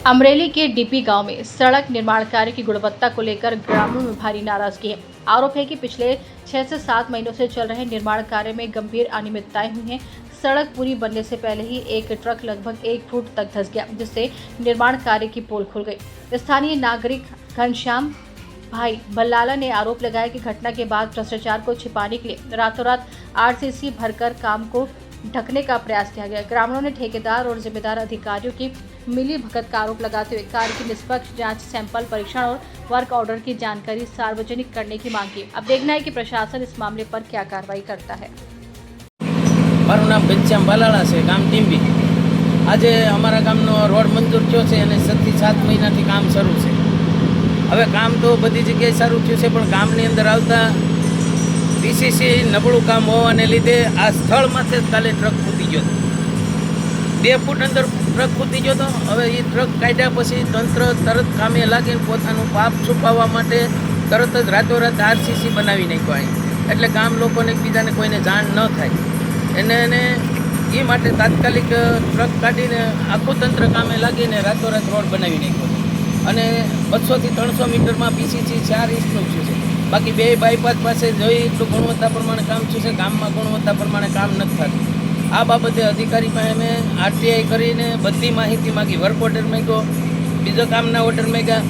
अमरेली के डीपी गांव में सड़क निर्माण कार्य की गुणवत्ता को लेकर ग्रामीणों में भारी नाराजगी है। आरोप है कि पिछले 6 से 7 महीनों से चल रहे निर्माण कार्य में गंभीर अनियमितताएं हुई हैं। सड़क पूरी बनने से पहले ही एक ट्रक लगभग 1 फुट तक धंस गया, जिससे निर्माण कार्य की पोल खुल गई। स्थानीय नागरिक घनश्याम भाई बल्लाला ने आरोप लगाया कि घटना के बाद भ्रष्टाचार को छिपाने के लिए रातों रात आरसीसी भरकर काम को ढकने का प्रयास किया गया। ग्रामीणों ने ठेकेदार और जिम्मेदार अधिकारियों की मिली भगत का आरोप लगाते हुए कार्य की निष्पक्ष जांच, सैंपल परीक्षण और वर्क ऑर्डर की जानकारी सार्वजनिक करने की मांग की। अब देखना है कि प्रशासन इस मामले पर क्या कार्रवाई करता है। મારું નામ ઘનશ્યામ બાલાળા છે, ગામ ટીંબી। આજે અમારા ગામનો રોડ મંજૂર થયો છે અને 6 થી 7 મહિનાથી કામ શરૂ છે। હવે કામ તો બધી જગ્યાએ સારું થયું છે, પણ ગામની અંદર આવતા પીસીસી નબળું કામ હોવાને લીધે આ સ્થળમાંથી કાલે ટ્રક ફૂટી ગયો હતો। 2 ફૂટ અંદર ટ્રક ફૂટી ગયો હતો। હવે એ ટ્રક કાઢ્યા પછી તંત્ર તરત કામે લાગીને પોતાનું પાપ છુપાવવા માટે તરત જ રાતોરાત આરસીસી બનાવી નાખ્યો અહીં, એટલે ગામ લોકોને એકબીજાને કોઈને જાણ ન થાય એને એ માટે તાત્કાલિક ટ્રક કાઢીને આખું તંત્ર કામે લાગીને રાતોરાત રોડ બનાવી નાખ્યો અને 200 થી 300 મીટરમાં પીસીસી 4 ઇંચનું થયું છે। બાકી 2 બાયપાસ પાસે જોઈ એટલું ગુણવત્તા પ્રમાણે કામ થયું છે, ગામમાં ગુણવત્તા પ્રમાણે કામ નથી થતું। આ બાબતે અધિકારી પાસે અમે આરટીઆઈ કરીને બધી માહિતી માગી, વર્ક ઓર્ડર માગ્યો, બીજો કામના ઓર્ડર માગ્યા,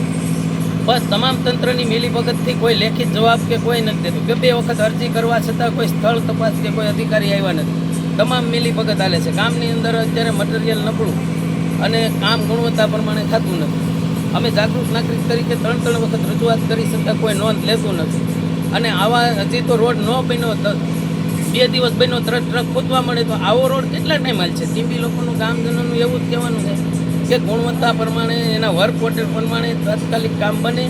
બસ તમામ તંત્રની મિલીભગતથી કોઈ લેખિત જવાબ કે કોઈ નથી દેતું। 2 વખત અરજી કરવા છતાં કોઈ સ્થળ તપાસ કે કોઈ અધિકારી આવ્યા નથી। તમામ મિલીભગત હાલે છે। ગામની અંદર અત્યારે મટીરિયલ નબળું અને કામ ગુણવત્તા પ્રમાણે થતું નથી। અમે જાગૃત નાગરિક તરીકે 3 વખત રજૂઆત કરી છતાં કોઈ નોંધ લેતું નથી અને આવા હજી તો રોડ ન બન્યો, 2 દિવસ બન્યો, તરત ટ્રક ફૂટવા મળે તો આવો રોડ કેટલા ટાઈમ હાલ છે? ટીંબી લોકોનું ગામજનોનું એવું જ કહેવાનું છે કે ગુણવત્તા પ્રમાણે એના વર્ક ઓર્ડર પ્રમાણે તાત્કાલિક કામ બને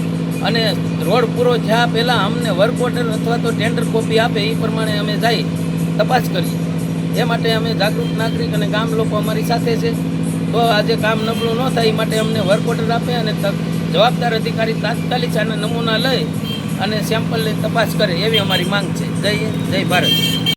અને રોડ પૂરો થયા પહેલાં અમને વર્ક ઓર્ડર અથવા તો ટેન્ડર કોપી આપે, એ પ્રમાણે અમે જઈ તપાસ કરીએ। એ માટે અમે જાગૃત નાગરિક અને ગામ લોકો અમારી સાથે છે। તો આજે કામ નબળું ન થાય એ માટે અમને વર્ક ઓર્ડર આપે અને જવાબદાર અધિકારી તાત્કાલિક આના નમૂના લઈ અને સેમ્પલ લઈ તપાસ કરે, એવી અમારી માંગ છે। જય હિન્દ, જય ભારત।